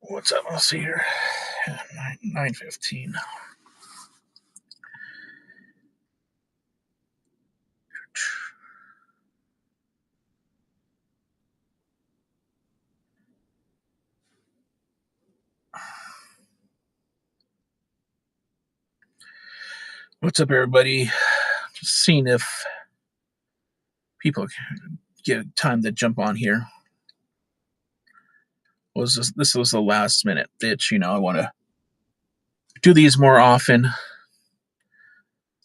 What's up? I'll see here. 9:15. What's up, everybody? Just seeing if people get time to jump on here. This was the last minute ditch. I want to do these more often.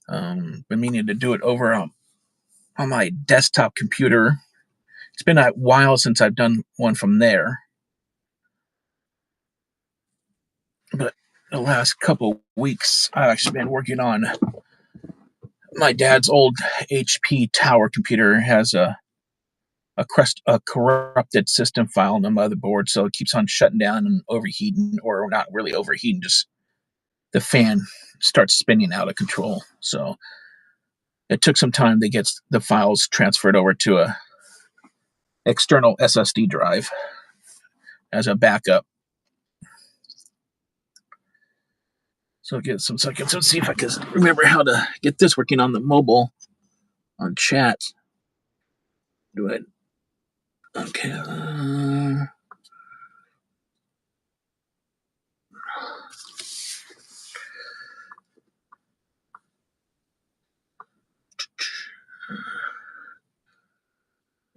Been meaning to do it over on my desktop computer. It's been a while since I've done one from there, but the last couple weeks I've actually been working on my dad's old HP tower computer. It has a corrupted system file on the motherboard, so it keeps on shutting down and overheating, or not really overheating, just the fan starts spinning out of control. So it took some time to get the files transferred over to a external SSD drive as a backup. So get some seconds. Let's see if I can remember how to get this working on the mobile on chat. Do it. Okay.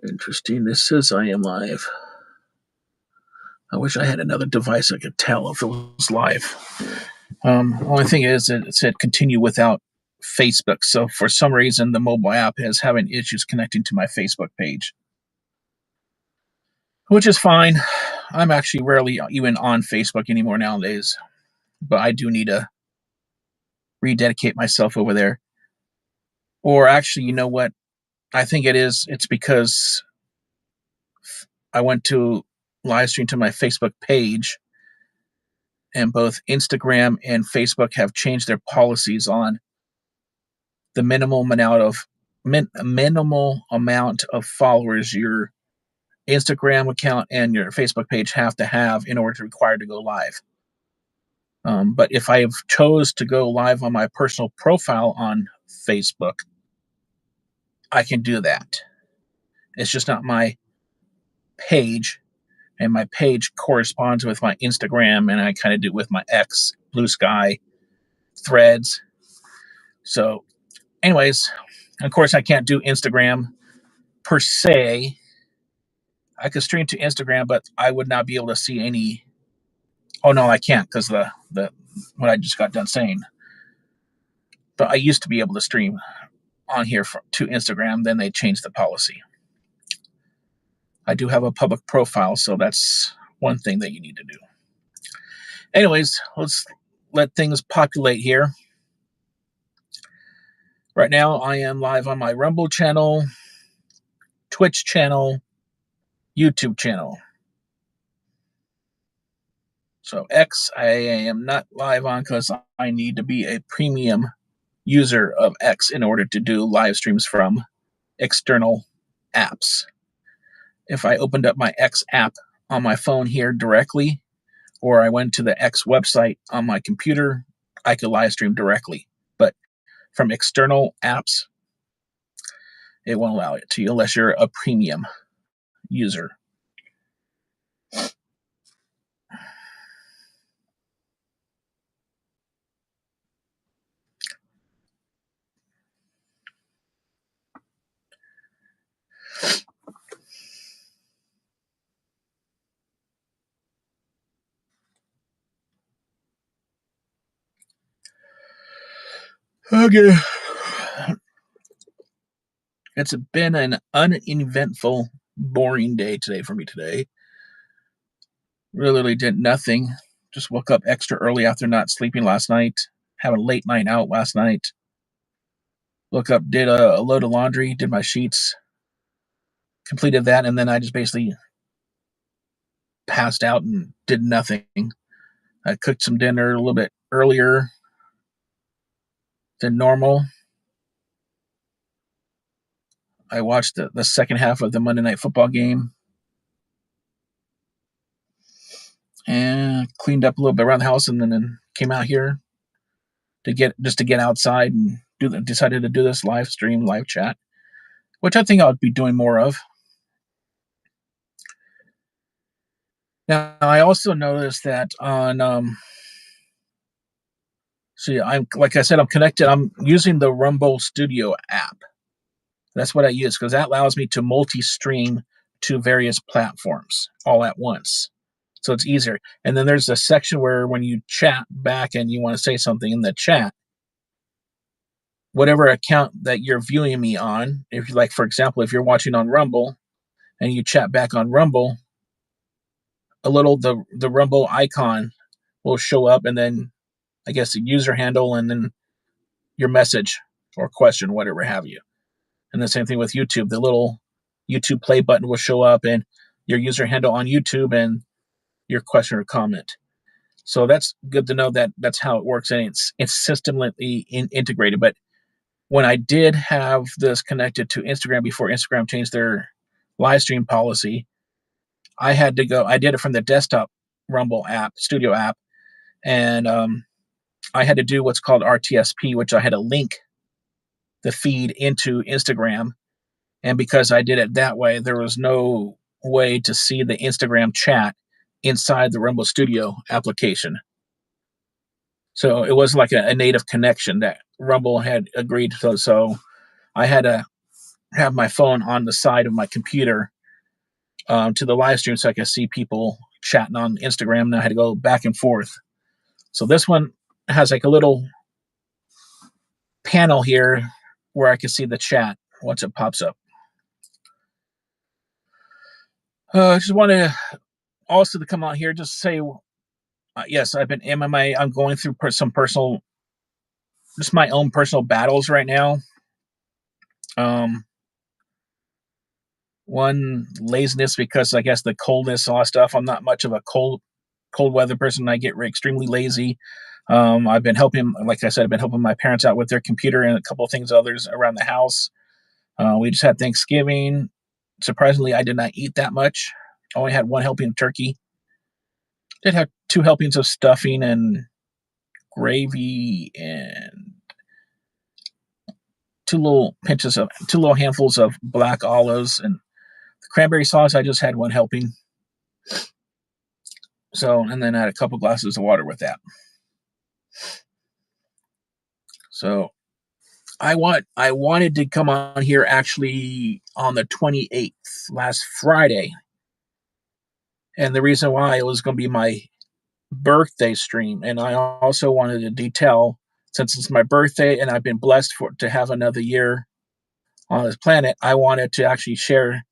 Interesting. This says I am live. I wish I had another device I could tell if it was live. Only thing is, it said continue without Facebook. So for some reason, the mobile app is having issues connecting to my Facebook page, which is fine. I'm actually rarely even on Facebook anymore nowadays, but I do need to rededicate myself over there. Or actually, you know what? I think it's because I went to live stream to my Facebook page, and both Instagram and Facebook have changed their policies on the minimal amount of followers your Instagram account and your Facebook page have to have in order to require to go live. But if I have chose to go live on my personal profile on Facebook, I can do that. It's just not my page, and my page corresponds with my Instagram, and I kind of do it with my X, Blue Sky, Threads. So, anyways, of course, I can't do Instagram per se. I could stream to Instagram, but I would not be able to see any. Oh no, I can't, because the what I just got done saying. But I used to be able to stream on here to Instagram. Then they changed the policy. I do have a public profile, so that's one thing that you need to do. Anyways, let's let things populate here. Right now, I am live on my Rumble channel, Twitch channel, YouTube channel. So X, I am not live on because I need to be a premium user of X in order to do live streams from external apps. If I opened up my X app on my phone here directly, or I went to the X website on my computer, I could live stream directly. But from external apps, it won't allow it to you unless you're a premium user. Okay. It's been an uneventful, boring day today for me today. Really did nothing. Just woke up extra early after not sleeping last night. Had a late night out last night. Woke up, did a load of laundry, did my sheets, completed that, and then I just basically passed out and did nothing. I cooked some dinner a little bit earlier than normal. I watched the second half of the Monday Night Football game. And cleaned up a little bit around the house, and then came out here to get outside and decided to do this live stream, live chat, which I think I'll be doing more of. Now, I also noticed that on see, I'm like I said, I'm connected. I'm using the Rumble Studio app. That's what I use because that allows me to multi-stream to various platforms all at once. So it's easier. And then there's a section where when you chat back and you want to say something in the chat, whatever account that you're viewing me on, if you like, for example, if you're watching on Rumble and you chat back on Rumble, the Rumble icon will show up, and then I guess the user handle and then your message or question, whatever have you. And the same thing with YouTube. The little YouTube play button will show up and your user handle on YouTube and your question or comment. So that's good to know that that's how it works, and it's systemically integrated. But when I did have this connected to Instagram before Instagram changed their live stream policy, I had to go. I did it from the desktop Rumble app, Studio app, and I had to do what's called RTSP, which I had to link the feed into Instagram. And because I did it that way, there was no way to see the Instagram chat inside the Rumble Studio application. So it was like a native connection that Rumble had agreed to. So I had to have my phone on the side of my computer to the live stream so I could see people chatting on Instagram, and I had to go back and forth. So this one has like a little panel here where I can see the chat once it pops up. I just want to also to come on here just say, yes, I've been MMA. I'm going through some personal, just my own personal battles right now. One, laziness, because I guess the coldness, all that stuff. I'm not much of a cold weather person. I get extremely lazy. I've been helping, like I said, I've been helping my parents out with their computer and a couple of things others around the house. We just had Thanksgiving. Surprisingly, I did not eat that much. I only had one helping of turkey. Did have two helpings of stuffing and gravy and two little handfuls of black olives, and the cranberry sauce. I just had one helping. So, and then I had a couple glasses of water with that. So I wanted to come on here actually on the 28th, last Friday. And the reason why, it was going to be my birthday stream. And I also wanted to detail, since it's my birthday and I've been blessed to have another year on this planet, I wanted to actually share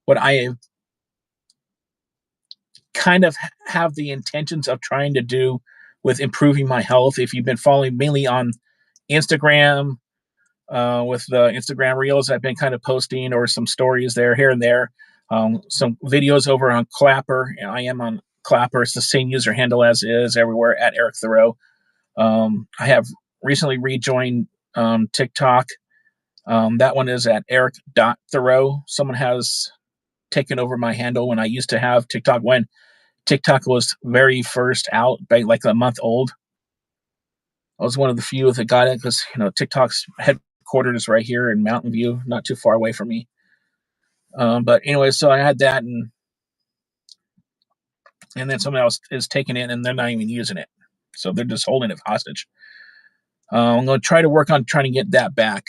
what I kind of have the intentions of trying to do with improving my health. If you've been following mainly on Instagram, with the Instagram reels, I've been kind of posting or some stories there, here and there. Some videos over on Clapper. I am on Clapper. It's the same user handle as is everywhere, at Eric Thoreau. I have recently rejoined TikTok. That one is at Eric.Thoreau. Someone has taken over my handle when I used to have TikTok, when TikTok was very first out, like a month old. I was one of the few that got it because, TikTok's headquarters right here in Mountain View, not too far away from me. But anyway, so I had that, and then someone else is taking it, and they're not even using it. So they're just holding it hostage. I'm going to try to work on trying to get that back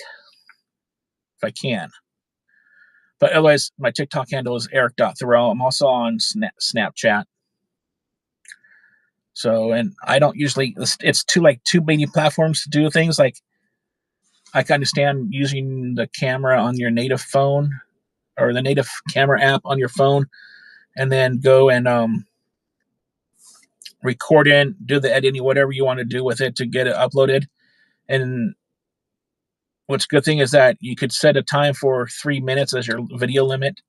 if I can. But otherwise, my TikTok handle is Eric.Thoreau. I'm also on Snapchat. So, and I don't usually, it's too many platforms to do things. Like, I can understand using the camera on your native phone or the native camera app on your phone, and then go and record in, do the editing, whatever you want to do with it to get it uploaded. And what's good thing is that you could set a time for 3 minutes as your video limit,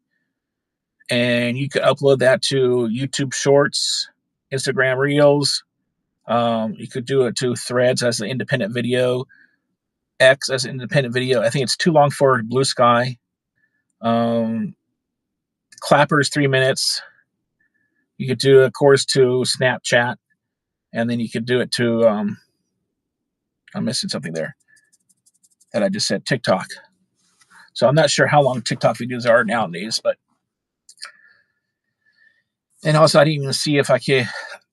and you could upload that to YouTube Shorts, Instagram Reels. You could do it to Threads as an independent video, X as an independent video. I think it's too long for Blue Sky. Clapper's 3 minutes. You could do it, of course, to Snapchat, and then you could do it to I'm missing something there that I just said, TikTok. So I'm not sure how long TikTok videos are nowadays, but and also I didn't even see if I could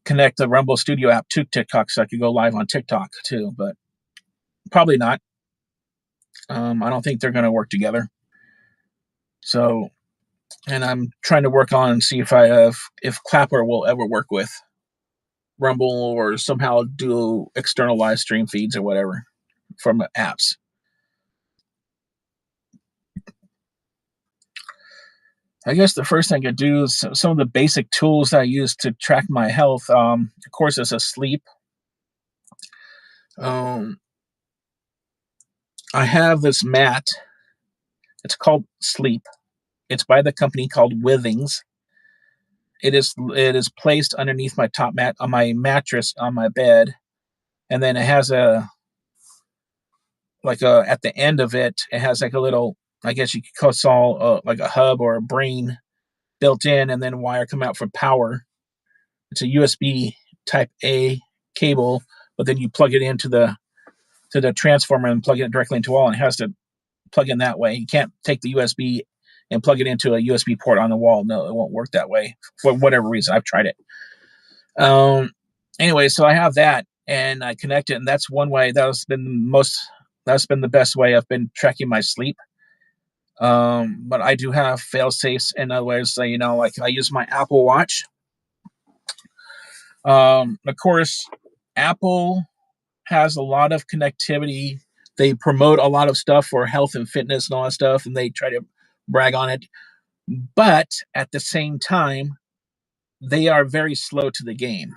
connect the Rumble Studio app to TikTok so I could go live on TikTok too, but probably not. I don't think they're going to work together. So, and I'm trying to work on and see if if Clapper will ever work with Rumble or somehow do external live stream feeds or whatever from apps. I guess the first thing I do is some of the basic tools I use to track my health. Of course, is a sleep. Um, I have this mat. It's called Sleep. It's by the company called Withings. It is placed underneath my top mat on my mattress on my bed, and then it has a at the end of it, it has like a little, I guess you could call it all like a hub or a brain built in, and then wire come out for power. It's a USB Type A cable, but then you plug it into the transformer and plug it directly into wall, and it has to plug in that way. You can't take the USB and plug it into a USB port on the wall. No, it won't work that way for whatever reason. I've tried it. Anyway, so I have that and I connect it, and that's one way that's been the best way I've been tracking my sleep. But I do have fail safes in other ways. So, like I use my Apple Watch. Of course, Apple has a lot of connectivity. They promote a lot of stuff for health and fitness and all that stuff, and they try to brag on it. But at the same time, they are very slow to the game.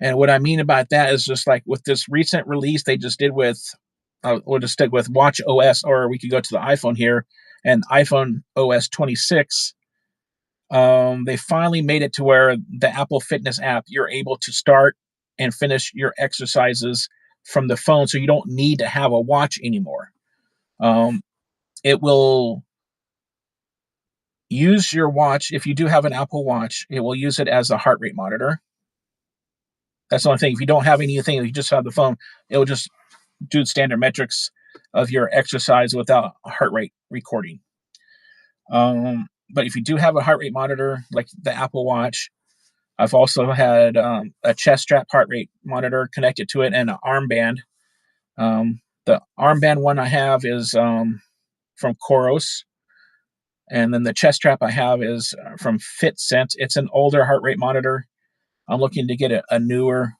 And what I mean about that is just like with this recent release they just did with, we'll just stick with Watch OS, or we could go to the iPhone here and iPhone OS 26. They finally made it to where the Apple Fitness app, you're able to start and finish your exercises from the phone, so you don't need to have a watch anymore. It will use your watch. If you do have an Apple Watch, it will use it as a heart rate monitor. That's the only thing. If you don't have anything, you just have the phone, it will just do standard metrics of your exercise without a heart rate recording. But if you do have a heart rate monitor like the Apple Watch, I've also had a chest strap heart rate monitor connected to it and an armband. The armband one I have is from Coros, and then the chest strap I have is from FitSense. It's an older heart rate monitor. I'm looking to get a newer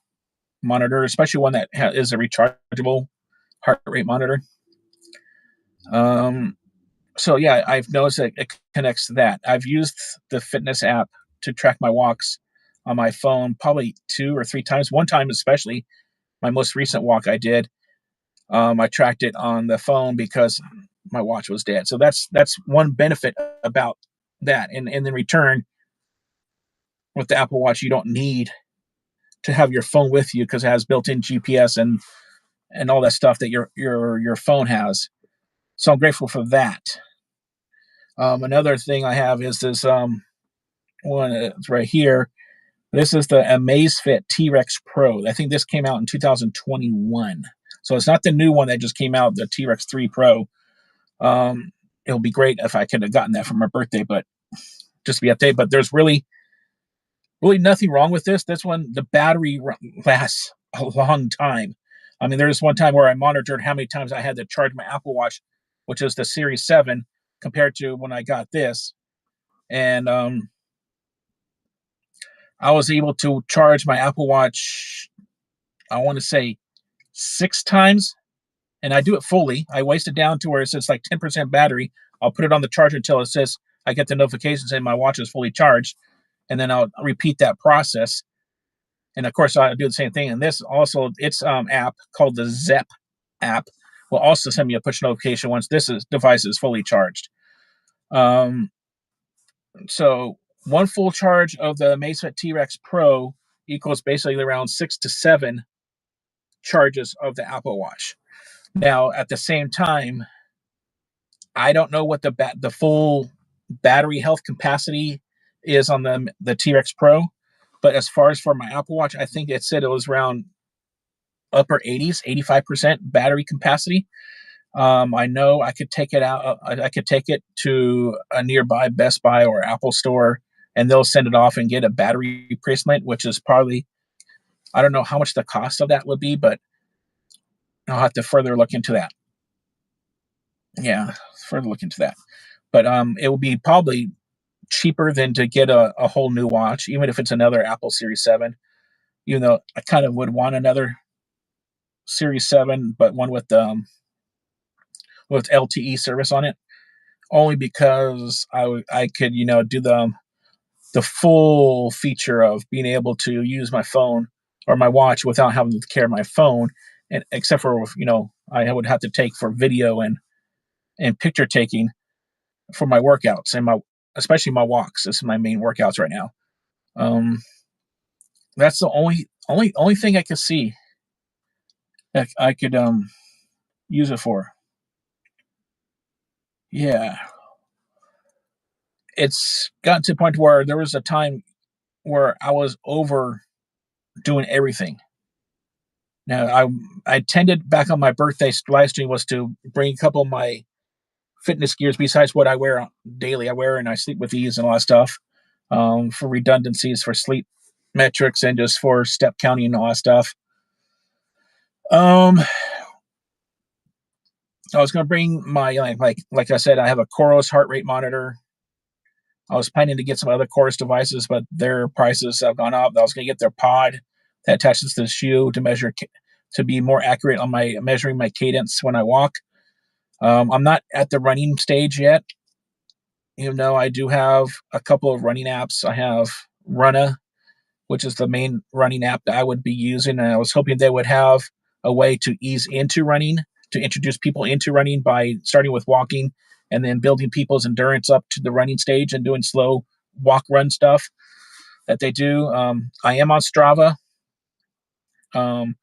monitor, especially one that is a rechargeable heart rate monitor. So yeah, I've noticed that it connects to that. I've used the fitness app to track my walks on my phone probably 2 or 3 times. One time, especially my most recent walk I did, I tracked it on the phone because my watch was dead. So that's one benefit about that. And in return, with the Apple Watch, you don't need to have your phone with you because it has built-in GPS and all that stuff that your phone has. So I'm grateful for that. Another thing I have is this one. It's right here. This is the Amazfit T-Rex Pro. I think this came out in 2021. So it's not the new one that just came out, the T-Rex 3 Pro. It'll be great if I could have gotten that for my birthday, but just to be updated. But there's really nothing wrong with this. This one, the battery lasts a long time. I mean, there's one time where I monitored how many times I had to charge my Apple Watch, which is the Series 7, compared to when I got this. And I was able to charge my Apple Watch, I want to say 6 times, and I do it fully. I waste it down to where it says like 10% battery. I'll put it on the charger until it says I get the notification saying my watch is fully charged, and then I'll repeat that process. And of course, I do the same thing. And this also, its app called the Zep app will also send me a push notification once device is fully charged. So one full charge of the Amazfit T-Rex Pro equals basically around 6 to 7 charges of the Apple Watch. Now, at the same time, I don't know what the full battery health capacity is on the T-Rex Pro. But as far as for my Apple Watch, I think it said it was around upper 80s, 85% battery capacity. I know I could take it out. I could take it to a nearby Best Buy or Apple store, and they'll send it off and get a battery replacement, which is probably, I don't know how much the cost of that would be, but I'll have to further look into that. Yeah, further look into that. But it will be probably cheaper than to get a whole new watch, even if it's another Apple Series 7. Even though I kind of would want another Series 7, but one with LTE service on it, only because I could do the full feature of being able to use my phone or my watch without having to carry my phone, and except for I would have to take for video and picture taking for my workouts and my especially my walks. This is my main workouts right now. Um, that's the only thing I could see that I could use it for. Yeah, it's gotten to the point where there was a time where I was over doing everything. Now, I tended back on my birthday live stream was to bring a couple of my fitness gears besides what I wear daily. I wear and I sleep with these and all that stuff, for redundancies, for sleep metrics, and just for step counting and all that stuff. Um, I was going to bring my like I said, I have a Coros heart rate monitor. I was planning to get some other Coros devices, but their prices have gone up. I was going to get their pod that attaches to the shoe to measure to be more accurate on my measuring my cadence when I walk. I'm not at the running stage yet, even though I do have a couple of running apps. I have Runna, which is the main running app that I would be using, and I was hoping they would have a way to ease into running, to introduce people into running by starting with walking and then building people's endurance up to the running stage and doing slow walk run stuff that they do. I am on Strava. Um,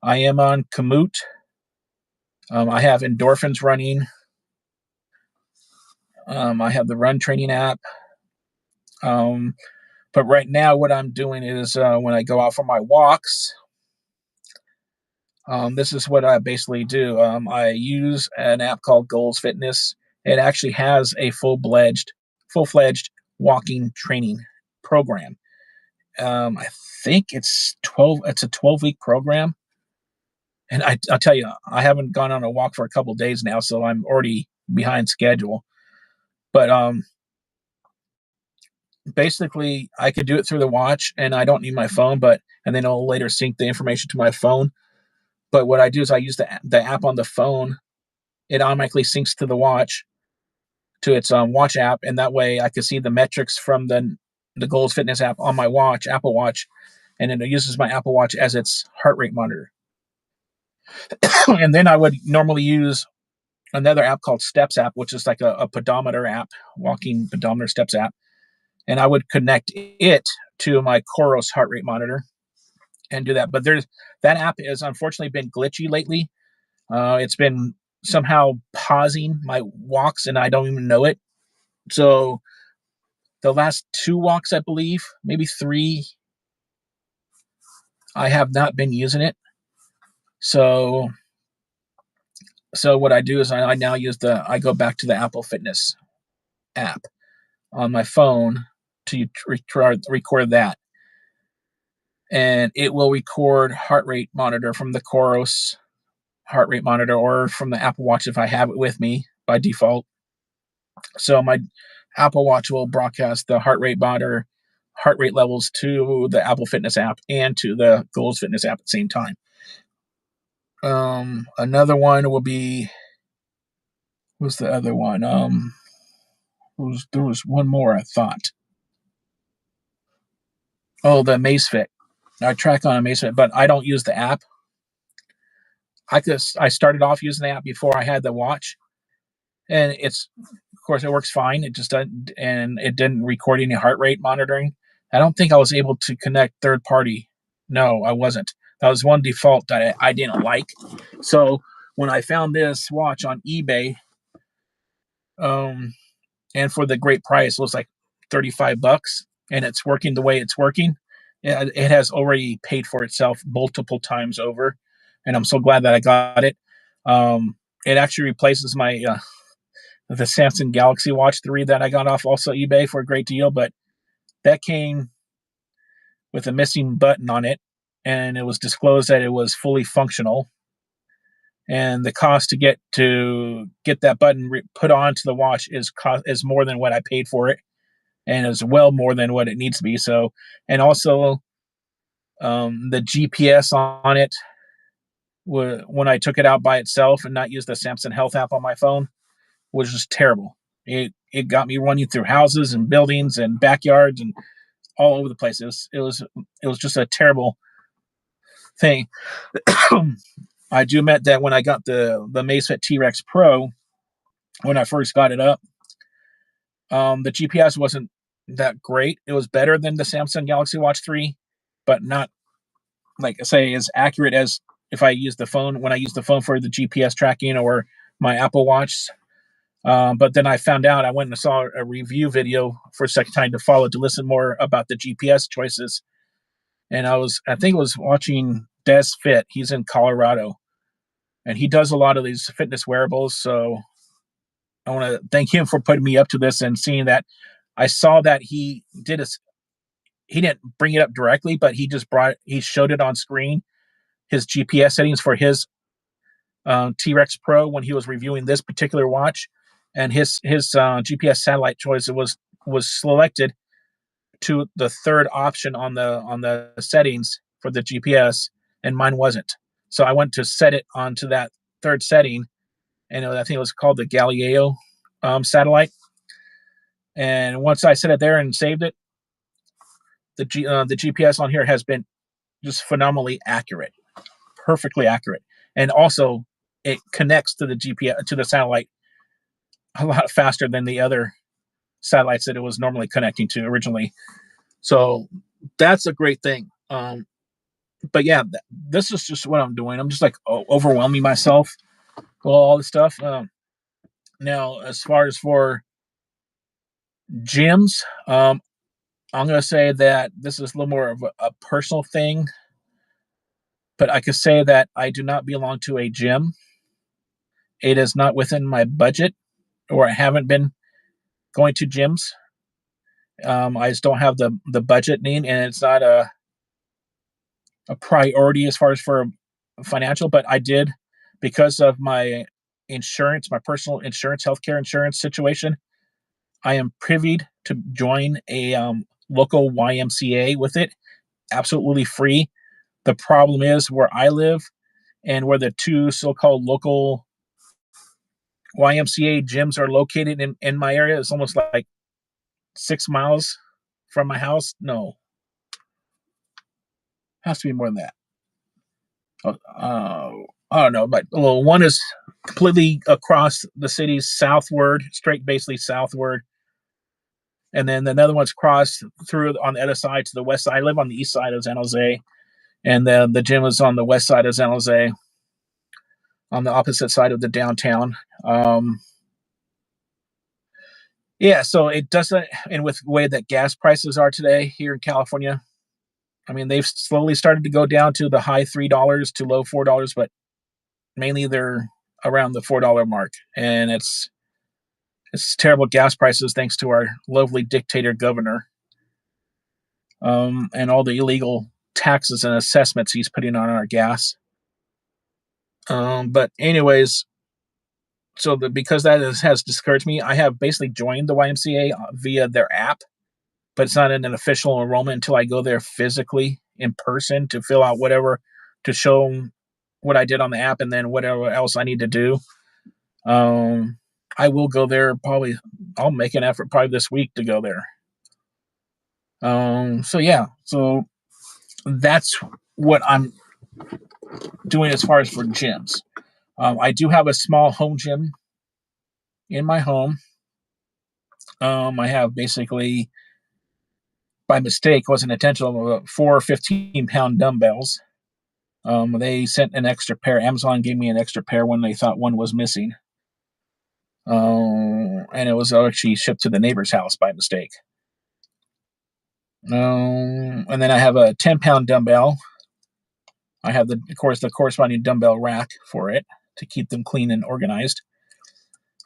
I am on Komoot. I have endorphins running. I have the run training app. Um, but right now, what I'm doing is when I go out for my walks, this is what I basically do. I use an app called Goals Fitness. It actually has a full-fledged walking training program. I think it's 12. It's a 12-week program, and I'll tell you, I haven't gone on a walk for a couple of days now, so I'm already behind schedule. But basically, I could do it through the watch, and I don't need my phone. And then I'll later sync the information to my phone. But what I do is I use the app on the phone. It automatically syncs to the watch, to its watch app, and that way I can see the metrics from the Goals Fitness app on my watch, Apple Watch, and then it uses my Apple Watch as its heart rate monitor. And then I would normally use another app called Steps app, which is like a pedometer app, walking pedometer steps app, and I would connect it to my Coros heart rate monitor and do that. But that app has unfortunately been glitchy lately. It's been somehow pausing my walks, and I don't even know it. So the last 2 walks, I believe, maybe 3, I have not been using it. So what I do is I now I go back to the Apple Fitness app on my phone to record that, and it will record heart rate monitor from the Coros heart rate monitor or from the Apple Watch if I have it with me by default. So my Apple Watch will broadcast the heart rate monitor, heart rate levels to the Apple Fitness app and to the Goals Fitness app at the same time. Another one will be, what's the other one? There was one more I thought. Oh, the Amazfit. I track on Amazfit, but I don't use the app. I started off using the app before I had the watch, and of course it works fine. It just doesn't, and it didn't record any heart rate monitoring. I don't think I was able to connect third party. No, I wasn't. That was one default that I didn't like. So when I found this watch on eBay, and for the great price, it was like $35. and it's working the way it's working, it has already paid for itself multiple times over, and I'm so glad that I got it. It actually replaces my the Samsung Galaxy Watch 3 that I got off also eBay for a great deal, but that came with a missing button on it, and it was disclosed that it was fully functional. And the cost to get that button put onto the watch is more than what I paid for it, and is well more than what it needs to be. So, and also the GPS on it, when I took it out by itself and not use the Samsung Health app on my phone, was just terrible. It got me running through houses and buildings and backyards and all over the place. It was just a terrible thing. I do admit that when I got the Macefit T-Rex Pro, when I first got it up, the GPS wasn't that great. It was better than the Samsung Galaxy Watch 3, but not, like I say, as accurate as if I use the phone when I use the phone for the GPS tracking or my Apple Watch. But then I found out, I went and saw a review video for a second time to follow to listen more about the GPS choices. And I think it was watching Des Fit. He's in Colorado, and he does a lot of these fitness wearables. So I want to thank him for putting me up to this and seeing that. I saw that he didn't bring it up directly, but he showed it on screen, his GPS settings for his T-Rex Pro when he was reviewing this particular watch, and his GPS satellite choice was selected to the third option on the settings for the GPS, and mine wasn't. So I went to set it onto that third setting, and I think it was called the Galileo satellite. And once I set it there and saved it, the GPS on here has been just phenomenally accurate, perfectly accurate, and also it connects to the GPS to the satellite a lot faster than the other satellites that it was normally connecting to originally. So that's a great thing. But yeah, this is just what I'm doing. I'm just like overwhelming myself with all this stuff. Now, as far as for gyms, I'm going to say that this is a little more of a personal thing, but I could say that I do not belong to a gym. It is not within my budget, or I haven't been going to gyms. I just don't have the budget need, and it's not a priority as far as for financial. But I did, because of my insurance, my personal insurance, healthcare insurance situation. I am privy to join a local YMCA with it, absolutely free. The problem is where I live and where the two so-called local YMCA gyms are located in my area. It's almost like 6 miles from my house. No, has to be more than that. I don't know, but well, one is completely across the city's southward, straight basically southward, and then another one's crossed through on the other side to the west side. I live on the east side of San Jose, and then the gym is on the west side of San Jose, on the opposite side of the downtown. Yeah, so it doesn't, and with the way that gas prices are today here in California, I mean, they've slowly started to go down to the high $3 to low $4, but mainly they're around the $4 mark, and it's terrible gas prices thanks to our lovely dictator governor, and all the illegal taxes and assessments he's putting on our gas. But anyways, so because that has discouraged me, I have basically joined the YMCA via their app, but it's not an official enrollment until I go there physically in person to fill out whatever, to show them what I did on the app, and then whatever else I need to do. I will go there probably. I'll make an effort probably this week to go there. So yeah, so that's what I'm doing as far as for gyms. I do have a small home gym in my home. I have basically, by mistake, wasn't intentional, 4 15-pound dumbbells. They sent an extra pair. Amazon gave me an extra pair when they thought one was missing. And it was actually shipped to the neighbor's house by mistake. And then I have a 10-pound dumbbell. I have of course, the corresponding dumbbell rack for it to keep them clean and organized.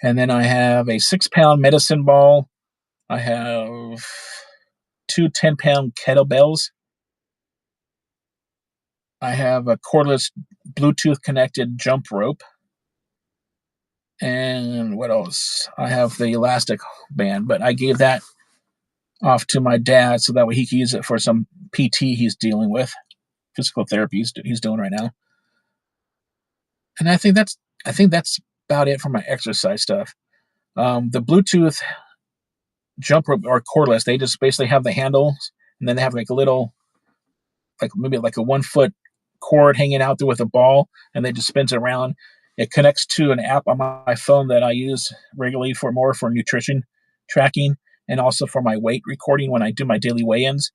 And then I have a 6-pound medicine ball. I have two 10-pound kettlebells. I have a cordless Bluetooth connected jump rope. And what else? I have the elastic band, but I gave that off to my dad so that way he can use it for some PT he's dealing with, physical therapy he's doing right now. And I think that's about it for my exercise stuff. The Bluetooth jump rope or cordless, they just basically have the handles, and then they have like a little, like maybe like a 1 foot cord hanging out there with a ball, and they just spins it around. It connects to an app on my phone that I use regularly for nutrition tracking and also for my weight recording when I do my daily weigh-ins.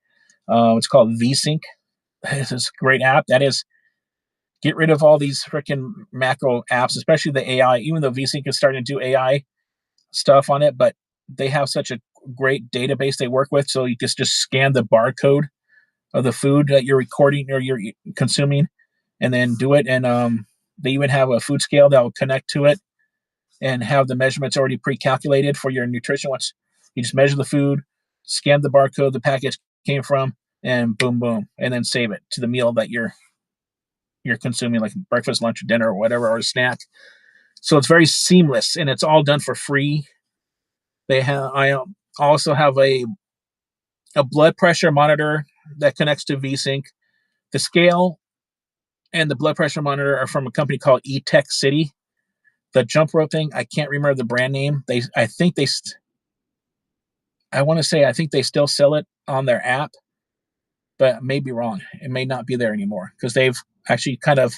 It's called VSync. It's this great app. That is, get rid of all these freaking macro apps, especially the AI. Even though VSync is starting to do AI stuff on it, but they have such a great database they work with. So you just scan the barcode of the food that you're recording or you're consuming, and then do it. And they even have a food scale that will connect to it and have the measurements already pre-calculated for your nutrition. Once you just measure the food, scan the barcode the package came from, and boom, boom, and then save it to the meal that you're consuming, like breakfast, lunch, or dinner, or whatever, or a snack. So it's very seamless, and it's all done for free. They have. I also have a blood pressure monitor that connects to VSync. The scale and the blood pressure monitor are from a company called eTech City. The jump rope thing, I can't remember the brand name. I want to say I think they still sell it on their app, but I may be wrong. It may not be there anymore because they've actually kind of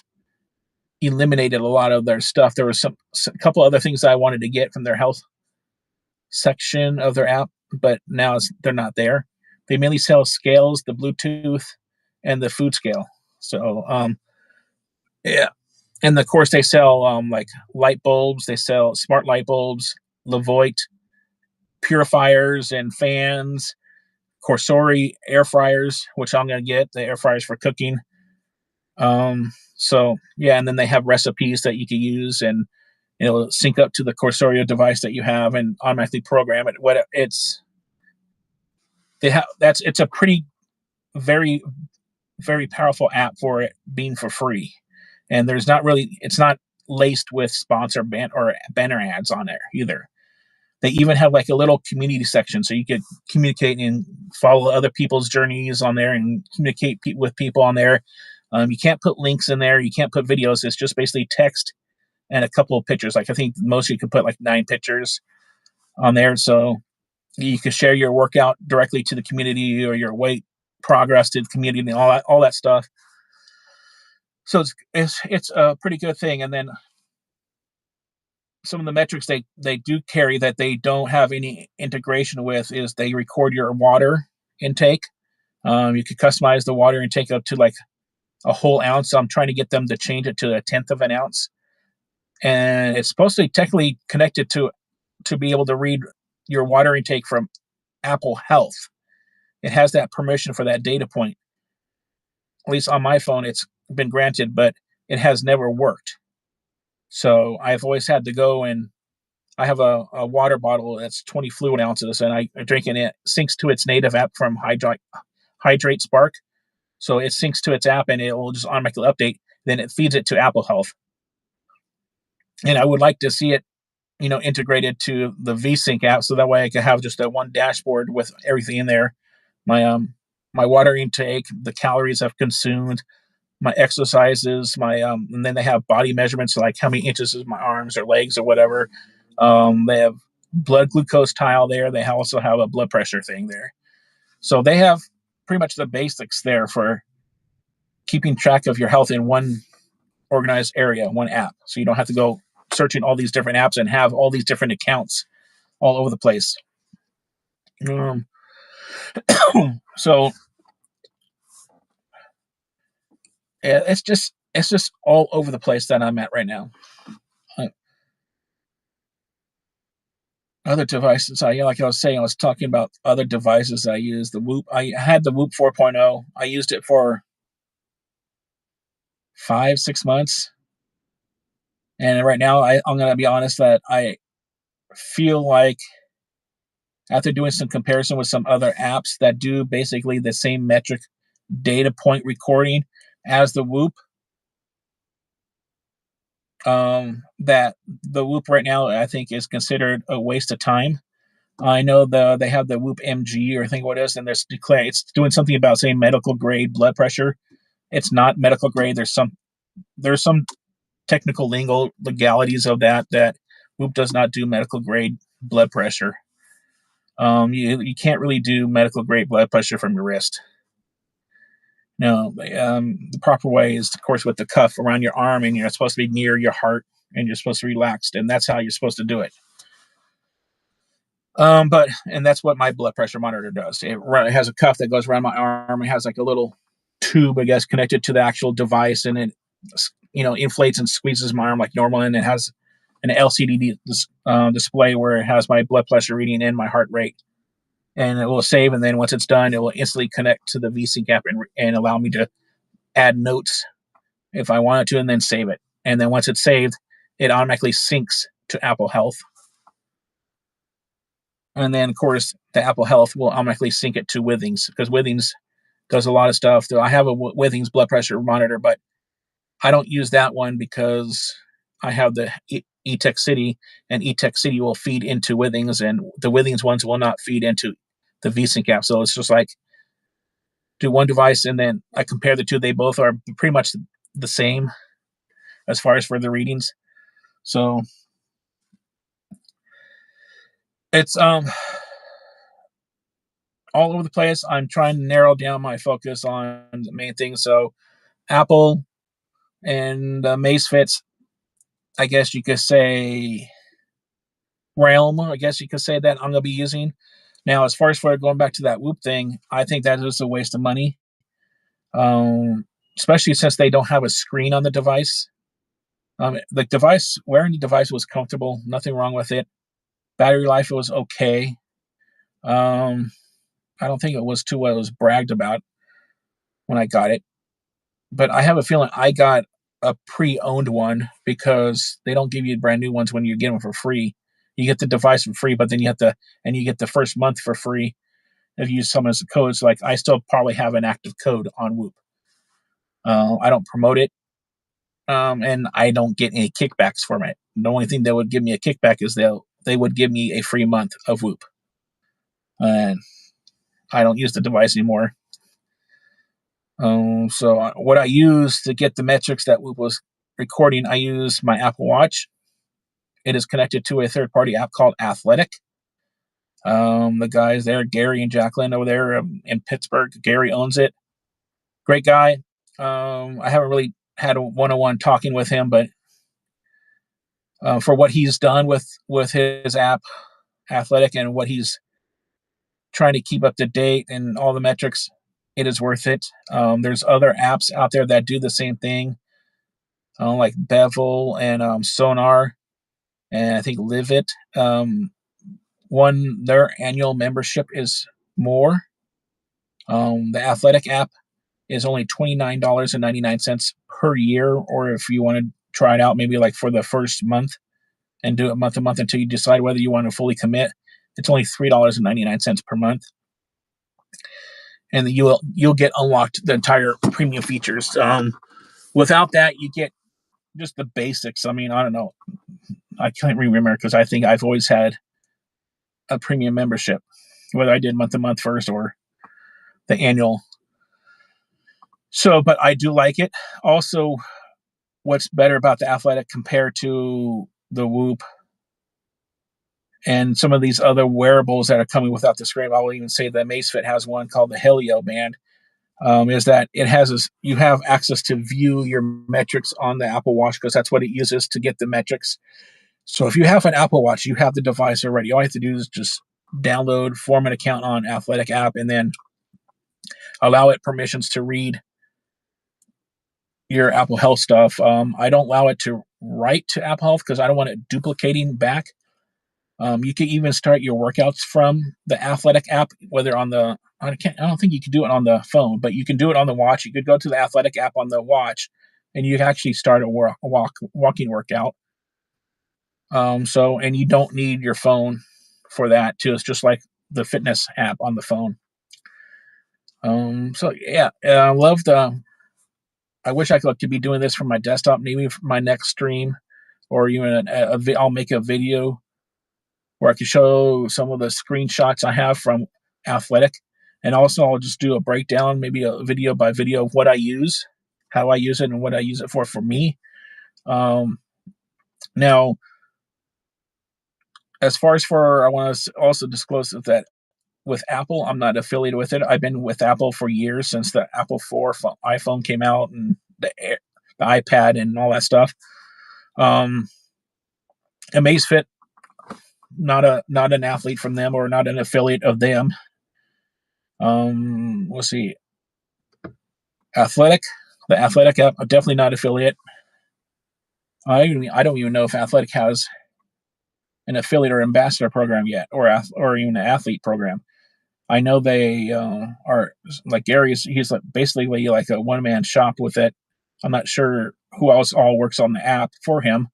eliminated a lot of their stuff. There was a couple other things I wanted to get from their health section of their app, but now they're not there. They mainly sell scales, the Bluetooth, and the food scale. So yeah, and of course they sell like light bulbs. They sell smart light bulbs, Levoit purifiers and fans, Corsori air fryers, which I'm gonna get the air fryers for cooking. So yeah, and then they have recipes that you can use, and it'll sync up to the Corsorio device that you have and automatically program it. What it's a pretty very very powerful app for it being for free, and it's not laced with sponsor or banner ads on there either. They even have like a little community section so you could communicate and follow other people's journeys on there and communicate with people on there. You can't put links in there. You can't put videos. It's just basically text and a couple of pictures. Like I think most you could put like 9 pictures on there. So you can share your workout directly to the community or your weight progress to the community and all that stuff. So it's a pretty good thing. And then some of the metrics they do carry that they don't have any integration with is they record your water intake. You could customize the water intake up to like a whole ounce. So I'm trying to get them to change it to a tenth of an ounce, and it's supposed to be technically connected to be able to read your water intake from Apple Health. It has that permission for that data point. At least on my phone, it's been granted, but it has never worked. So I've always had to go and I have a water bottle that's 20 fluid ounces, and I drink it. And it syncs to its native app from Hydrate Spark. So it syncs to its app, and it will just automatically update. Then it feeds it to Apple Health. And I would like to see it, integrated to the VSync app, so that way I can have just a one dashboard with everything in there. My water intake, the calories I've consumed, my exercises, and then they have body measurements, like how many inches is my arms or legs or whatever. They have blood glucose tile there. They also have a blood pressure thing there. So they have pretty much the basics there for keeping track of your health in one organized area, one app. So you don't have to go searching all these different apps and have all these different accounts all over the place. Um, so yeah, it's just all over the place that I'm at right now. Uh, Other devices, like I was saying, I was talking about other devices I use. The Whoop, I had the Whoop 4.0. I used it for 5, 6 months, and right now I'm gonna be honest that I feel like after doing some comparison with some other apps that do basically the same metric data point recording as the Whoop, that the Whoop right now I think is considered a waste of time. I know they have the Whoop MG or I think what it is, and it's doing something about saying medical grade blood pressure. It's not medical grade. There's some technical legalities of that Whoop does not do medical grade blood pressure. You can't really do medical grade blood pressure from your wrist. No, the proper way is, of course, with the cuff around your arm, and you're supposed to be near your heart, and you're supposed to be relaxed, and that's how you're supposed to do it. And that's what my blood pressure monitor does. It has a cuff that goes around my arm. It has like a little tube, I guess, connected to the actual device, and it, inflates and squeezes my arm like normal, and it has an LCD display where it has my blood pressure reading and my heart rate, and it will save. And then once it's done, it will instantly connect to the VSync app and allow me to add notes if I wanted to, and then save it. And then once it's saved, it automatically syncs to Apple Health. And then, of course, the Apple Health will automatically sync it to Withings because Withings does a lot of stuff. I have a Withings blood pressure monitor, but I don't use that one because I have the eTech City, and eTech City will feed into Withings, and the Withings ones will not feed into the VSync app. So it's just like do one device, and then I compare the two. They both are pretty much the same as far as for the readings. So it's all over the place. I'm trying to narrow down my focus on the main thing. So Apple and Macefit's, I guess you could say realm. I guess you could say that I'm going to be using. Now, as far as for going back to that Whoop thing, I think that is a waste of money, especially since they don't have a screen on the device. The device, wearing the device was comfortable, nothing wrong with it. Battery life was okay. I don't think it was too what it was bragged about when I got it, but I have a feeling I got a pre-owned one because they don't give you brand new ones when you get them for free. You get the device for free, but then you get the first month for free if you use some as a code. So like I still probably have an active code on Whoop. I don't promote it, and I don't get any kickbacks from it. The only thing that would give me a kickback is they would give me a free month of Whoop, and I don't use the device anymore. So what I use to get the metrics that Whoop was recording, I use my Apple Watch. It is connected to a third-party app called Athletic. The guys there, Gary and Jacqueline over there in Pittsburgh, Gary owns it. Great guy. I haven't really had a one-on-one talking with him, but for what he's done with his app, Athletic, and what he's trying to keep up to date and all the metrics, it is worth it. There's other apps out there that do the same thing, like Bevel and Sonar, and I think Live It. Their annual membership is more. The Athletic app is only $29.99 per year, or if you want to try it out, maybe like for the first month and do it month to month until you decide whether you want to fully commit, it's only $3.99 per month, and you'll get unlocked the entire premium features. Without that, you get just the basics. I mean, I don't know. I can't remember because I think I've always had a premium membership, whether I did month to month first or the annual. So, but I do like it. Also, what's better about the Athletic compared to the Whoop and some of these other wearables that are coming without the screen, I will even say that Macefit has one called the Helio Band. Is that it has you have access to view your metrics on the Apple Watch because that's what it uses to get the metrics. So if you have an Apple Watch, you have the device already. All you have to do is just download, form an account on Athletic app, and then allow it permissions to read your Apple Health stuff. I don't allow it to write to Apple Health because I don't want it duplicating back. You can even start your workouts from the Athletic app, whether on the I don't think you can do it on the phone, but you can do it on the watch. You could go to the Athletic app on the watch, and you can actually start walking workout. And you don't need your phone for that too. It's just like the fitness app on the phone. So yeah, I love the. I wish I could be doing this from my desktop, maybe for my next stream, or even I'll make a video where I can show some of the screenshots I have from Athletic, and also I'll just do a breakdown, maybe a video by video of what I use, how I use it, and what I use it for me. Now, as far as for, I want to also disclose that with Apple, I'm not affiliated with it. I've been with Apple for years since the Apple 4 iPhone came out and the iPad and all that stuff. Amazfit, not an athlete from them or not an affiliate of them. Let's see. Athletic, the Athletic app, definitely not affiliate. I don't even know if Athletic has an affiliate or ambassador program yet, or even an athlete program. I know they are like Gary's. He's like basically like a one man shop with it. I'm not sure who else all works on the app for him,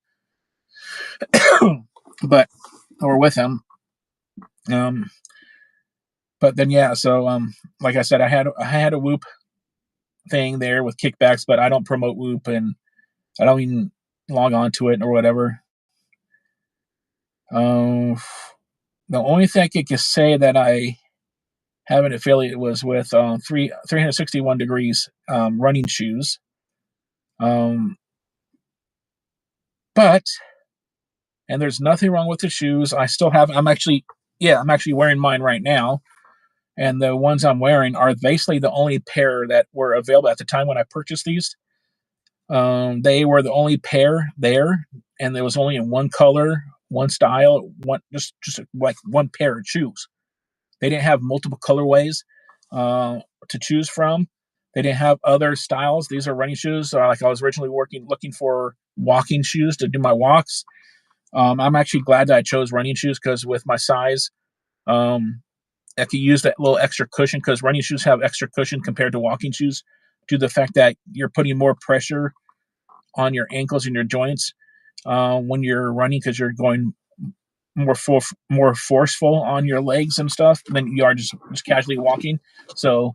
but or with him. Um, but then yeah, so like I said, I had a Whoop thing there with kickbacks, but I don't promote Whoop and I don't even log on to it or whatever. The only thing I could say that I have an affiliate was with 361 degrees running shoes. Um, but and there's nothing wrong with the shoes. I'm actually wearing mine right now, and the ones I'm wearing are basically the only pair that were available at the time when I purchased these. They were the only pair there, and there was only in one color, one style, one just like one pair of shoes. They didn't have multiple colorways to choose from. They didn't have other styles. These are running shoes. Like I was originally looking for walking shoes to do my walks. I'm actually glad that I chose running shoes because with my size, I could use that little extra cushion because running shoes have extra cushion compared to walking shoes due to the fact that you're putting more pressure on your ankles and your joints when you're running because you're going more forceful on your legs and stuff than you are just casually walking. So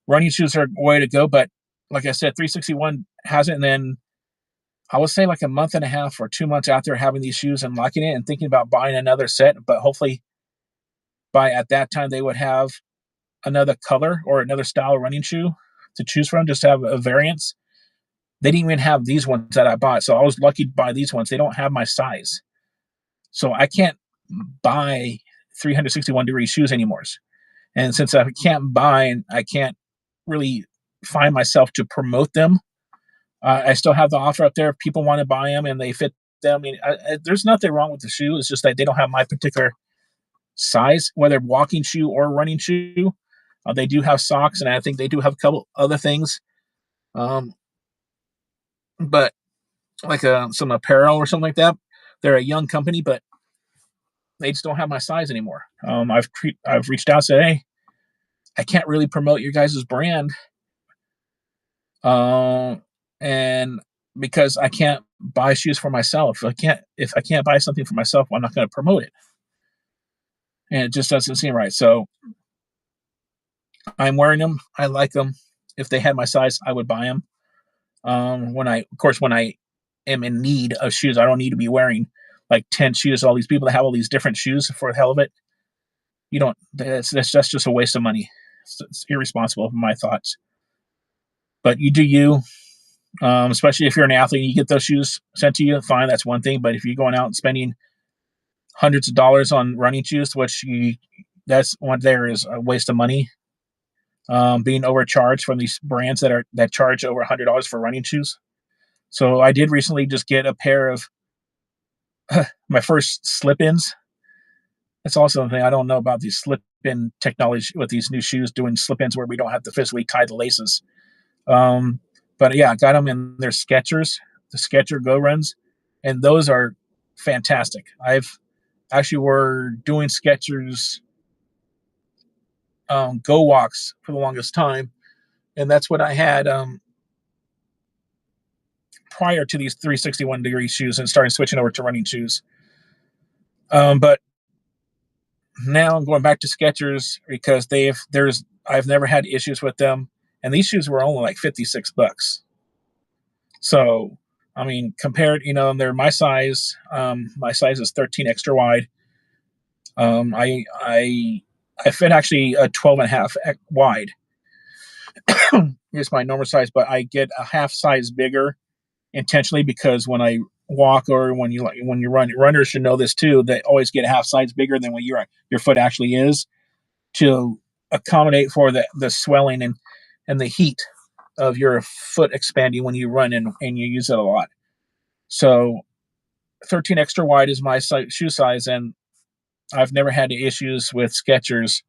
running shoes are a way to go. But like I said, 361 has it. And then I would say like a month and a half or 2 months after having these shoes and liking it and thinking about buying another set, but hopefully by at that time they would have another color or another style running shoe to choose from, just to have a variance. They didn't even have these ones that I bought, so I was lucky to buy these ones. They don't have my size, so I can't buy 361-degree shoes anymore. And since I can't buy and I can't really find myself to promote them, I still have the offer up there. If people want to buy them and they fit them, I mean, there's nothing wrong with the shoe. It's just that they don't have my particular size, whether walking shoe or running shoe. They do have socks, and I think they do have a couple other things. But like some apparel or something like that. They're a young company, but they just don't have my size anymore. I've reached out and said, hey, I can't really promote your guys' brand, and because I can't buy shoes for myself. If I can't buy something for myself, I'm not going to promote it, and it just doesn't seem right. So I'm wearing them. I like them. If they had my size, I would buy them. When I am in need of shoes, I don't need to be wearing like 10 shoes. All these people that have all these different shoes for the hell of it, you don't. That's just a waste of money. It's irresponsible, in my thoughts. But you do you, especially if you're an athlete and you get those shoes sent to you. Fine, that's one thing. But if you're going out and spending hundreds of dollars on running shoes, that's one there is a waste of money. Being overcharged from these brands that charge over $100 for running shoes. So I did recently just get a pair of my first slip-ins. That's also something I don't know about these slip-in technology with these new shoes doing slip-ins where we don't have to physically tie the laces. Um, but yeah, I got them in their Skechers, the Sketcher Go Runs, and those are fantastic. actually were doing Skechers go walks for the longest time, and that's what I had prior to these 361-degree shoes and starting switching over to running shoes. But now I'm going back to Skechers because I've never had issues with them, and these shoes were only like $56. So I mean, compared, they're my size. My size is 13 extra wide. I fit actually a 12 and a half wide. Here's my normal size, but I get a half size bigger intentionally because when I walk or when you run, runners should know this too. They always get a half size bigger than what your foot actually is to accommodate for the swelling and the heat of your foot expanding when you run and you use it a lot. So 13 extra wide is my shoe size, and I've never had issues with Skechers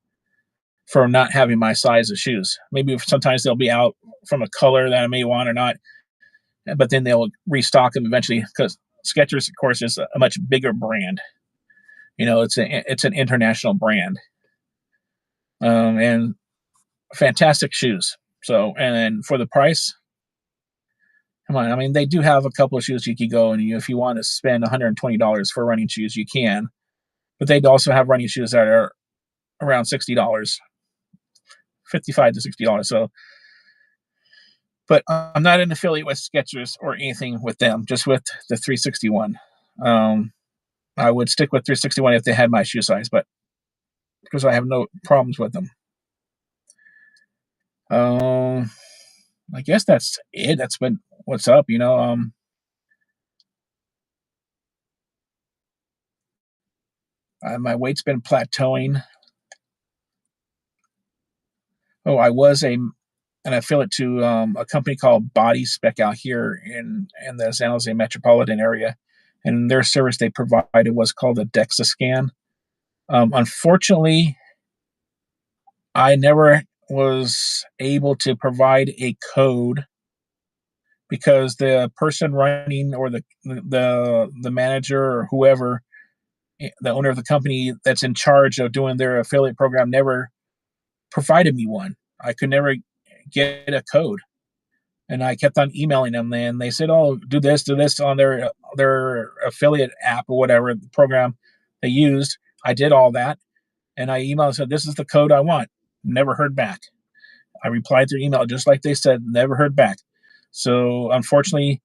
for not having my size of shoes. Maybe sometimes they'll be out from a color that I may want or not, but then they'll restock them eventually because Skechers, of course, is a much bigger brand. It's an international brand, and fantastic shoes. So, and for the price, come on. I mean, they do have a couple of shoes you could go and if you want to spend $120 for running shoes, you can. But they also have running shoes that are around $60, 55 to $60. So, but I'm not an affiliate with Skechers or anything with them, just with the 361. I would stick with 361 if they had my shoe size, but because I have no problems with them. I guess that's it. That's been what's up. My weight's been plateauing. Oh, I was an affiliate to a company called Body Spec out here in the San Jose metropolitan area, and their service they provided was called a DEXA scan. Unfortunately, I never was able to provide a code because the person running or the manager or whoever, the owner of the company that's in charge of doing their affiliate program, never provided me one. I could never get a code, and I kept on emailing them. And they said, "Oh, do this on their affiliate app or whatever the program they used." I did all that, and I emailed and said, "This is the code I want." Never heard back. I replied to their email just like they said. Never heard back. So unfortunately,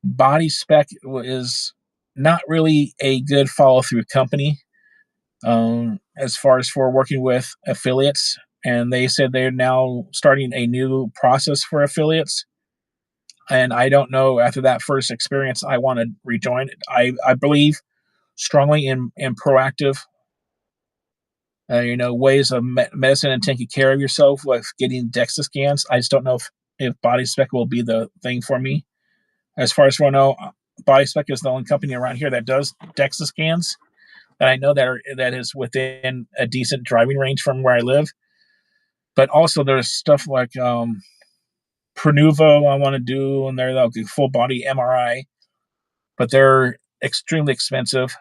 Body Spec is not really a good follow through company as far as for working with affiliates. And they said they're now starting a new process for affiliates. And I don't know, after that first experience, I want to rejoin it. I believe strongly in proactive, ways of medicine and taking care of yourself with getting DEXA scans. I just don't know if Body Spec will be the thing for me. As far as I know, Body Spec is the only company around here that does DEXA scans that I know that is within a decent driving range from where I live. But also there's stuff like Pronuvo I want to do, and they're like full body MRI, but they're extremely expensive.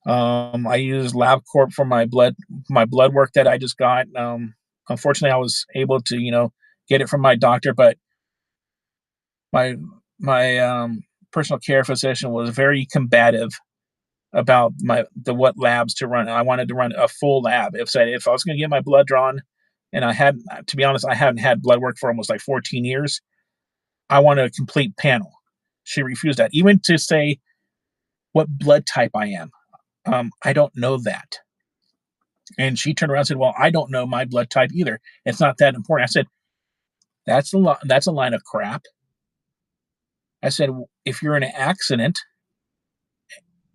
I use LabCorp for my blood work that I just got. Unfortunately, I was able to get it from my doctor, but my my personal care physician was very combative about what labs to run. I wanted to run a full lab. If I was going to get my blood drawn, and I had, to be honest, I hadn't had blood work for almost like 14 years. I wanted a complete panel. She refused that, even to say what blood type I am. I don't know that. And she turned around and said, "Well, I don't know my blood type either. It's not that important." I said, That's a line of crap." I said, "If you're in an accident,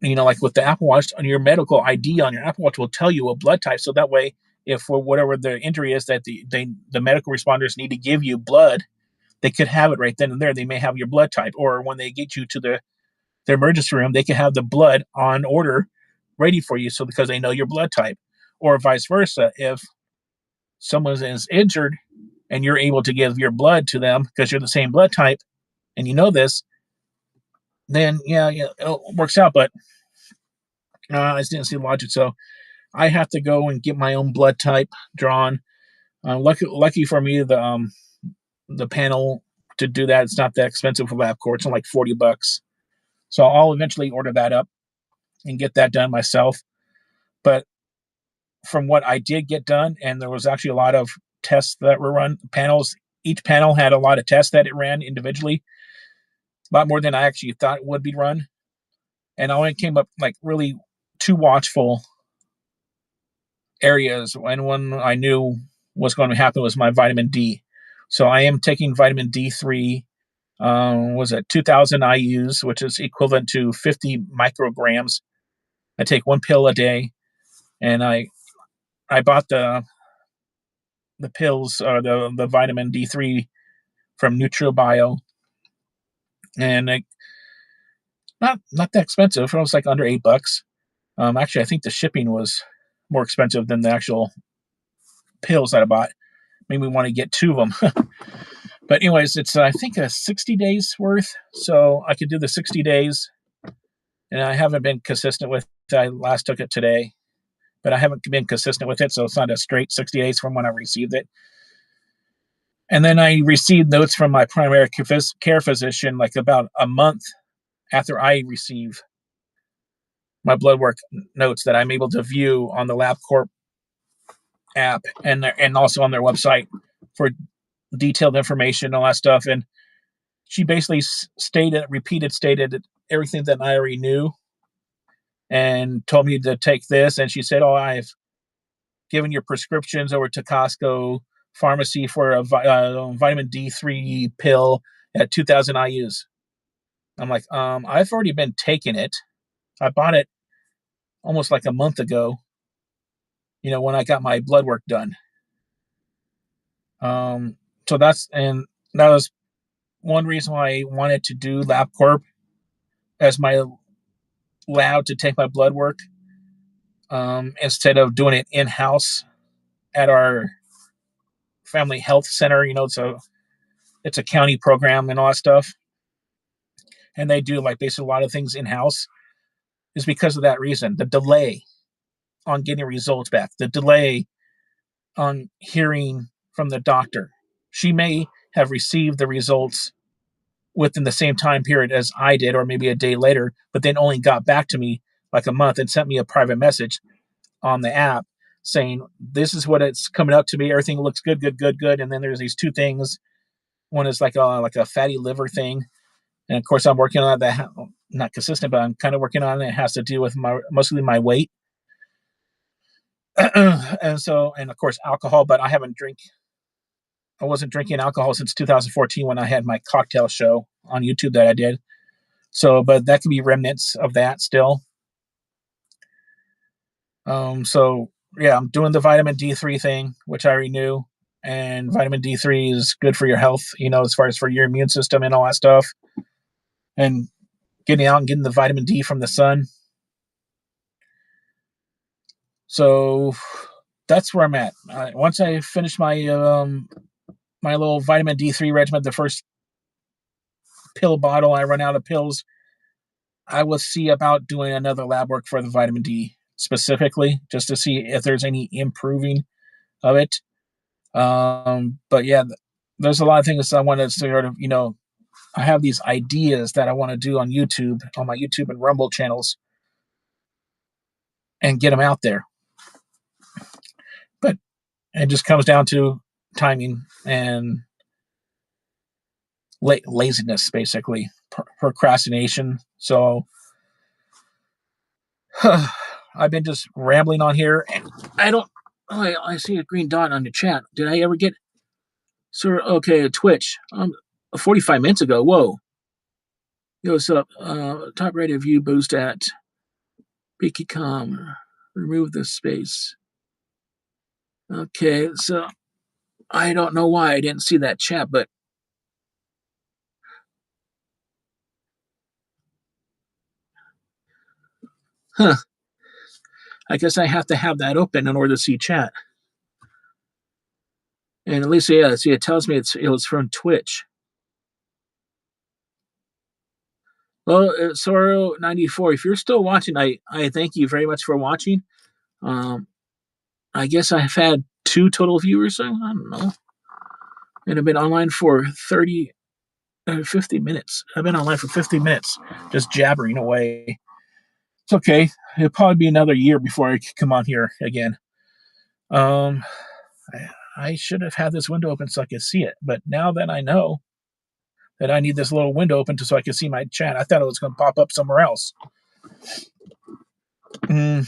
like with the Apple Watch, on your medical ID on your Apple Watch will tell you a blood type, so that way, if for whatever the injury is that the medical responders need to give you blood, they could have it right then and there. They may have your blood type, or when they get you to the emergency room, they can have the blood on order, ready for you, so because they know your blood type, or vice versa. If someone is injured and you're able to give your blood to them because you're the same blood type, and you know this, then yeah, it works out. But I just didn't see the logic. So I have to go and get my own blood type drawn. Lucky for me, the panel to do that, it's not that expensive for LabCorp. It's only like $40. So I'll eventually order that up and get that done myself. But from what I did get done, and there was actually a lot of tests that were run, panels, each panel had a lot of tests that it ran individually, a lot more than I actually thought would be run. And I only came up like really two watchful areas. And one I knew was going to happen was my vitamin D. So I am taking vitamin D3, was it 2,000 IUs, which is equivalent to 50 micrograms. I take one pill a day, and I bought the pills or the vitamin D3 from NutriBio, and not that expensive. It was like under $8. Actually, I think the shipping was more expensive than the actual pills that I bought. Made me want to get two of them. But anyways, it's I think a 60 days worth, so I could do the 60 days, and I haven't been consistent with. I last took it today, but I haven't been consistent with it, so it's not a straight 60 days from when I received it. And then I received notes from my primary care physician like about a month after I receive my blood work notes that I'm able to view on the LabCorp app and also on their website for detailed information and all that stuff. And she basically stated everything that I already knew and told me to take this. And she said, "Oh, I've given your prescriptions over to Costco pharmacy for a vitamin D3 pill at 2,000 IUs." I'm like, I've already been taking it. I bought it almost like a month ago, when I got my blood work done. Um, so that was one reason why I wanted to do LabCorp as my lab to take my blood work, instead of doing it in house at our family health center. It's a county program and all that stuff, and they do like basically a lot of things in house. Is because of that reason. The delay on getting results back, the delay on hearing from the doctor. She may have received the results within the same time period as I did, or maybe a day later, but then only got back to me like a month and sent me a private message on the app saying, "This is what it's coming up to me. Everything looks good, good, good, good." And then there's these two things. One is like a fatty liver thing, and of course I'm working on that. Not consistent, but I'm kind of working on it. It has to do with mostly my weight, and of course alcohol. But I wasn't drinking alcohol since 2014 when I had my cocktail show on YouTube that I did. So, but that could be remnants of that still. So yeah, I'm doing the vitamin D3 thing, which I already knew. And vitamin D3 is good for your health, as far as for your immune system and all that stuff. And getting out and getting the vitamin D from the sun. So that's where I'm at. Once I finish my little vitamin D3 regimen, the first pill bottle, I run out of pills. I will see about doing another lab work for the vitamin D specifically, just to see if there's any improving of it. But yeah, there's a lot of things I want to sort of, I have these ideas that I want to do on YouTube, on my YouTube and Rumble channels, and get them out there. But it just comes down to timing and laziness, basically, procrastination. So I've been just rambling on here, and I don't. Oh, I see a green dot on the chat. Did I ever get? Sir, okay, Twitch. 45 minutes ago. Whoa. Yo, what's up? Top rated view boost at Bikicom. Remove the space. Okay, so I don't know why I didn't see that chat, but huh. I guess I have to have that open in order to see chat. And at least, yeah, see, it tells me it was from Twitch. Well, Sorrow94, if you're still watching, I thank you very much for watching. Um, I guess I've had 2 total viewers. I don't know. And I've been online for 50 minutes. I've been online for 50 minutes, just jabbering away. It's okay. It'll probably be another year before I can come on here again. Um, I should have had this window open so I could see it, but now that I know that I need this little window open so I can see my chat, I thought it was going to pop up somewhere else. But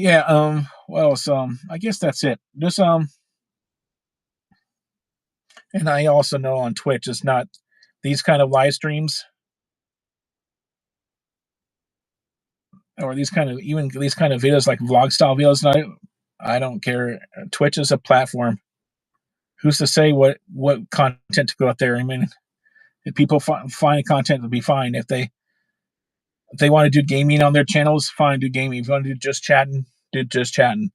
yeah, what else? I guess that's it. Just and I also know on Twitch it's not these kind of live streams or these kind of even these kind of videos like vlog style videos. I don't care. Twitch is a platform. Who's to say what content to go out there? I mean, if people find content to be fine. If they want to do gaming on their channels, fine, do gaming. If you want to do just chatting, do just chatting.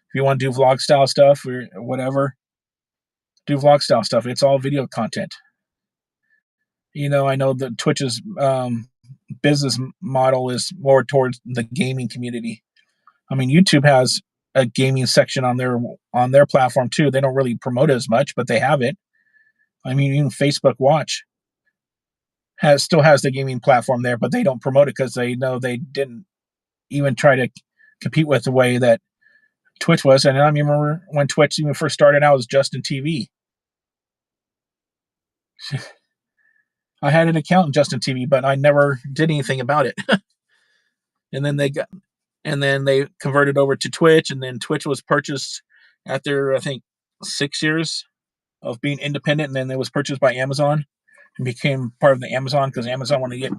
If you want to do vlog style stuff or whatever, do vlog style stuff. It's all video content. I know that Twitch's business model is more towards the gaming community. I mean, YouTube has a gaming section on their platform too. They don't really promote it as much, but they have it. I mean, even Facebook Watch still has the gaming platform there, but they don't promote it because they know they didn't even try to compete with the way that Twitch was. And I remember when Twitch even first started out, it was Justin TV. I had an account in Justin TV, but I never did anything about it. and then they converted over to Twitch, and then Twitch was purchased after I think 6 years of being independent, and then it was purchased by Amazon and became part of the Amazon because Amazon wanted to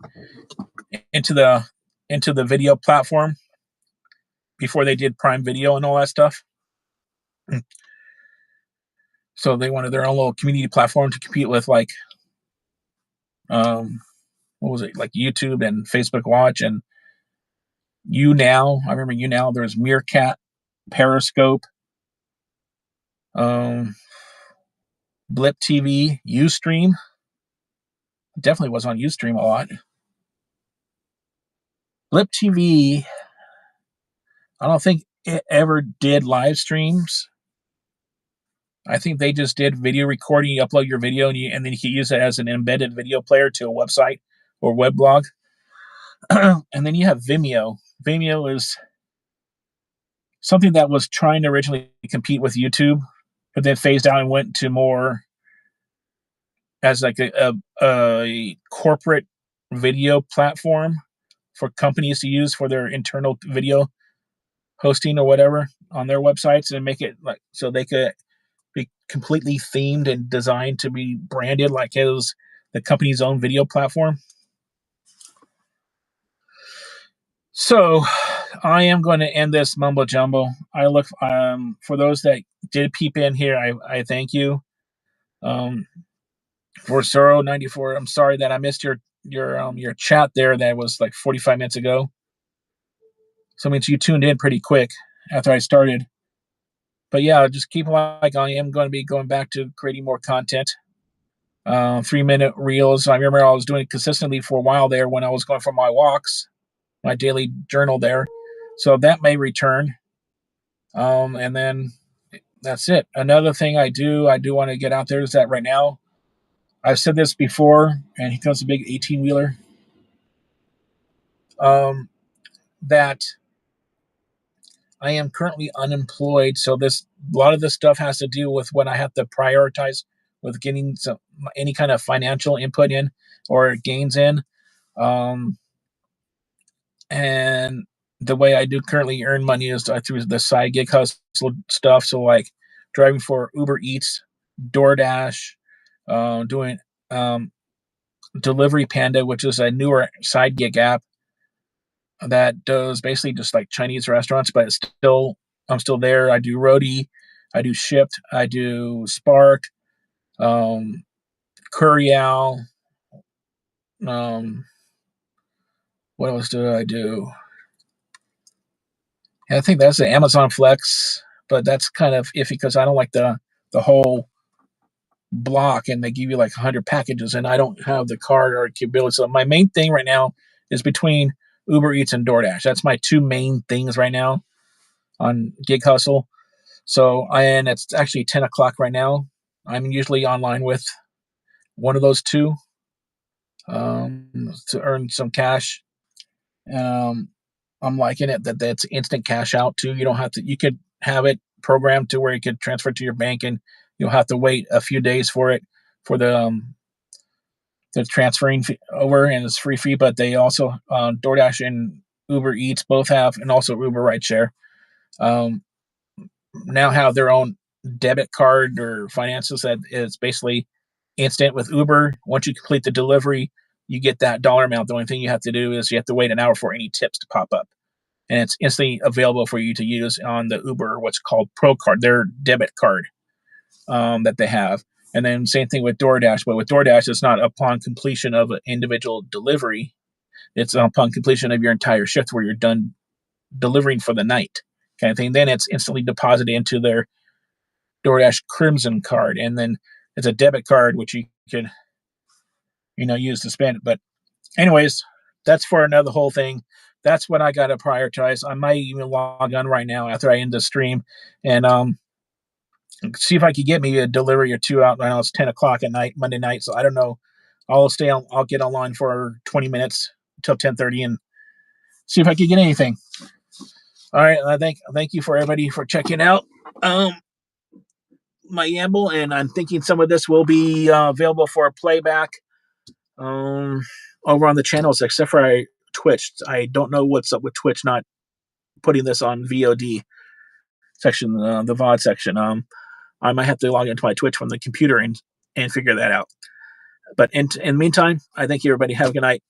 get into the video platform before they did Prime Video and all that stuff. So they wanted their own little community platform to compete with like what was it, like YouTube and Facebook Watch and YouNow. I remember YouNow. There's Meerkat, Periscope, Blip TV, Ustream. Definitely was on Ustream a lot. Blip TV, I don't think it ever did live streams. I think they just did video recording. You upload your video and then you can use it as an embedded video player to a website or web blog. And then you have Vimeo. Vimeo is something that was trying to originally compete with YouTube, but then phased out and went to more as like a corporate video platform for companies to use for their internal video hosting or whatever on their websites and make it like so they could be completely themed and designed to be branded like it was the company's own video platform. So I am going to end this mumbo jumbo. I look for those that did peep in here. I thank you. For Sorrow94, I'm sorry that I missed your chat there. That was like 45 minutes ago. So it means you tuned in pretty quick after I started. But yeah, just keep like I am going to be going back to creating more content. 3-minute reels. I remember I was doing it consistently for a while there when I was going for my walks, my daily journal there. So that may return. And then that's it. Another thing I do want to get out there is that right now, I've said this before, and here comes a big 18-wheeler. That I am currently unemployed, so a lot of this stuff has to do with what I have to prioritize with getting any kind of financial input in or gains in. And the way I do currently earn money is through the side gig hustle stuff. So like driving for Uber Eats, DoorDash, doing Delivery Panda, which is a newer side gig app that does basically just like Chinese restaurants, but I'm still there. I do Roadie, I do Shipt, I do Spark, Curryal. What else do I do? I think that's the Amazon Flex, but that's kind of iffy because I don't like the whole block, and they give you like 100 packages, and I don't have the card or capability. So my main thing right now is between Uber Eats and DoorDash. That's my two main things right now on Gig Hustle. So and it's actually 10 o'clock right now. I'm usually online with one of those two to earn some cash. Um, I'm liking it that that's instant cash out too. You don't have to. You could have it programmed to where you could transfer to your bank, and you'll have to wait a few days for it for the transferring fee over, and it's free fee. But they also DoorDash and Uber Eats both have, and also Uber Rideshare um, now have their own debit card or finances that is basically instant with Uber. Once you complete the delivery, you get that dollar amount. The only thing you have to do is you have to wait an hour for any tips to pop up, and it's instantly available for you to use on the Uber, what's called Pro Card, their debit card that they have. And then same thing with DoorDash, but with DoorDash, it's not upon completion of an individual delivery; it's upon completion of your entire shift where you're done delivering for the night, kind of thing. Then it's instantly deposited into their DoorDash Crimson card, and then it's a debit card which you can use to spend. But anyways, that's for another whole thing. That's what I got to prioritize. I might even log on right now after I end the stream and see if I could get me a delivery or two out. Now it's 10 o'clock at night, Monday night, so I don't know. I'll stay on. I'll get online for 20 minutes until 10:30 and see if I can get anything. All right, I thank you for everybody for checking out um, my Yamble, and I'm thinking some of this will be available for a playback um, over on the channels, except for Twitch. I don't know what's up with Twitch not putting this on VOD section, the VOD section. I might have to log into my Twitch from the computer and figure that out. But in the meantime, I thank you, everybody. Have a good night.